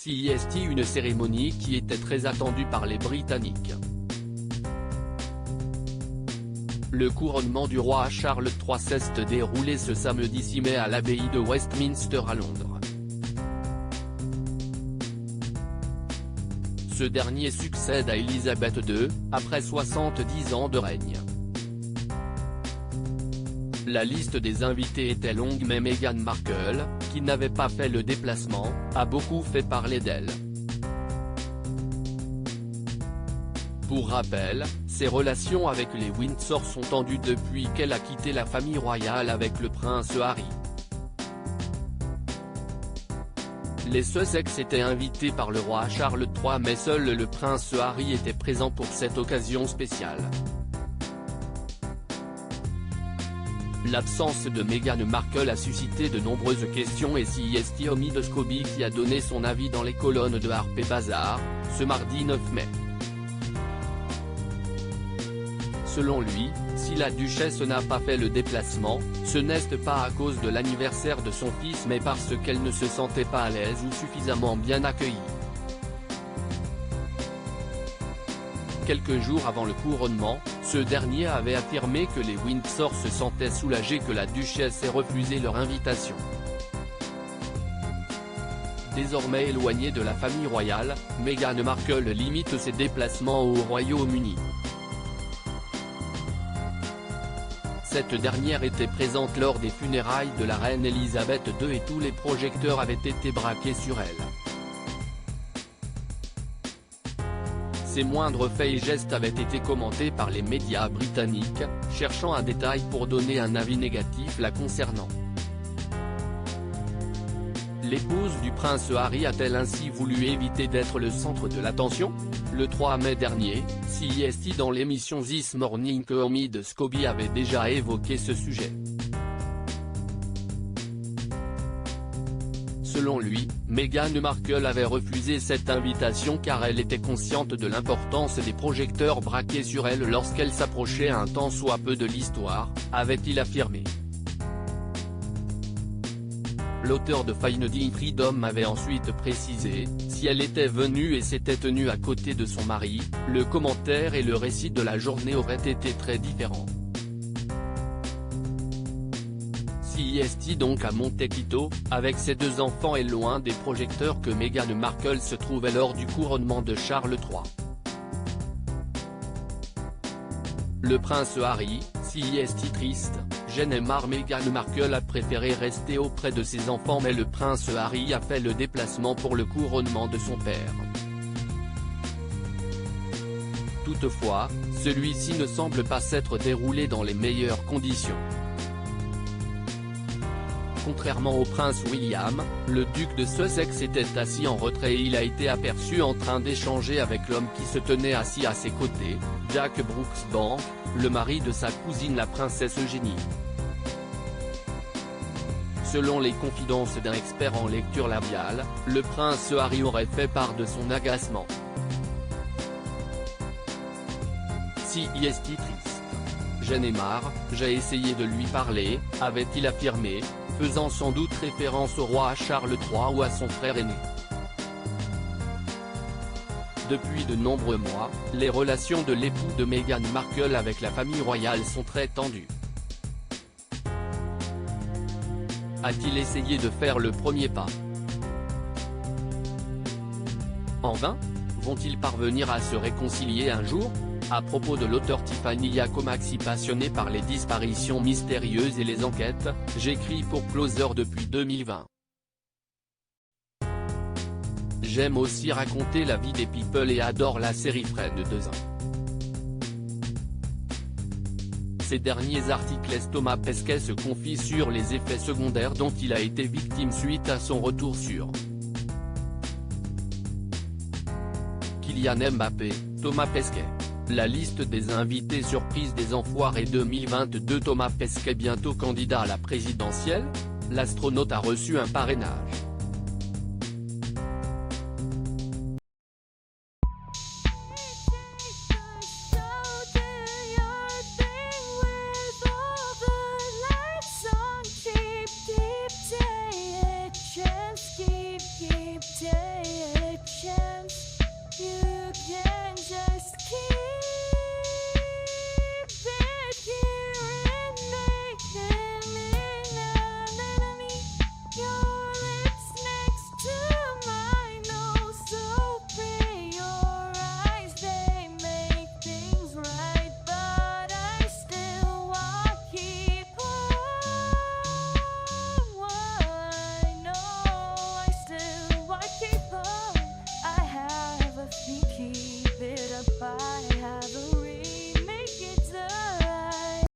CEST, une cérémonie qui était très attendue par les Britanniques. Le couronnement du roi Charles III s'est déroulé ce samedi 6 mai à l'abbaye de Westminster à Londres. Ce dernier succède à Élisabeth II, après 70 ans de règne. La liste des invités était longue mais Meghan Markle, qui n'avait pas fait le déplacement, a beaucoup fait parler d'elle. Pour rappel, ses relations avec les Windsor sont tendues depuis qu'elle a quitté la famille royale avec le prince Harry. Les Sussex étaient invités par le roi Charles III mais seul le prince Harry était présent pour cette occasion spéciale. L'absence de Meghan Markle a suscité de nombreuses questions et CEST omis de Scobie qui a donné son avis dans les colonnes de Harper's Bazaar, ce mardi 9 mai. Selon lui, si la duchesse n'a pas fait le déplacement, ce n'est pas à cause de l'anniversaire de son fils mais parce qu'elle ne se sentait pas à l'aise ou suffisamment bien accueillie. Quelques jours avant le couronnement, ce dernier avait affirmé que les Windsor se sentaient soulagés que la duchesse ait refusé leur invitation. Désormais éloignée de la famille royale, Meghan Markle limite ses déplacements au Royaume-Uni. Cette dernière était présente lors des funérailles de la reine Elisabeth II et tous les projecteurs avaient été braqués sur elle. Ses moindres faits et gestes avaient été commentés par les médias britanniques, cherchant un détail pour donner un avis négatif la concernant. L'épouse du prince Harry a-t-elle ainsi voulu éviter d'être le centre de l'attention? Le 3 mai dernier, CEST dans l'émission This Morning Comedy de Scobie avait déjà évoqué ce sujet. Selon lui, Meghan Markle avait refusé cette invitation car elle était consciente de l'importance des projecteurs braqués sur elle lorsqu'elle s'approchait un tant soit peu de l'histoire, avait-il affirmé. L'auteur de Finding Freedom avait ensuite précisé, si elle était venue et s'était tenue à côté de son mari, le commentaire et le récit de la journée auraient été très différents. CEST donc à Montecito, avec ses deux enfants et loin des projecteurs que Meghan Markle se trouvait lors du couronnement de Charles III. Le prince Harry, CEST triste, gêné mar Meghan Markle a préféré rester auprès de ses enfants mais le prince Harry a fait le déplacement pour le couronnement de son père. Toutefois, celui-ci ne semble pas s'être déroulé dans les meilleures conditions. Contrairement au prince William, le duc de Sussex était assis en retrait et il a été aperçu en train d'échanger avec l'homme qui se tenait assis à ses côtés, Jack Brooksbank, le mari de sa cousine la princesse Eugénie. Selon les confidences d'un expert en lecture labiale, le prince Harry aurait fait part de son agacement. CEST triste. J'en ai marre, j'ai essayé de lui parler, avait-il affirmé, faisant sans doute référence au roi Charles III ou à son frère aîné. Depuis de nombreux mois, les relations de l'époux de Meghan Markle avec la famille royale sont très tendues. A-t-il essayé de faire le premier pas? En vain? Vont-ils parvenir à se réconcilier un jour? À propos de l'auteur Tiffany Yacomaxi passionnée par les disparitions mystérieuses et les enquêtes, j'écris pour Closer depuis 2020. J'aime aussi raconter la vie des people et adore la série Friends 2. Ces derniers articles laissent Thomas Pesquet se confie sur les effets secondaires dont il a été victime suite à son retour sur Kylian Mbappé, Thomas Pesquet. La liste des invités surprises des Enfoirés 2022. Thomas Pesquet bientôt candidat à la présidentielle? L'astronaute a reçu un parrainage. Keep saying Yeah.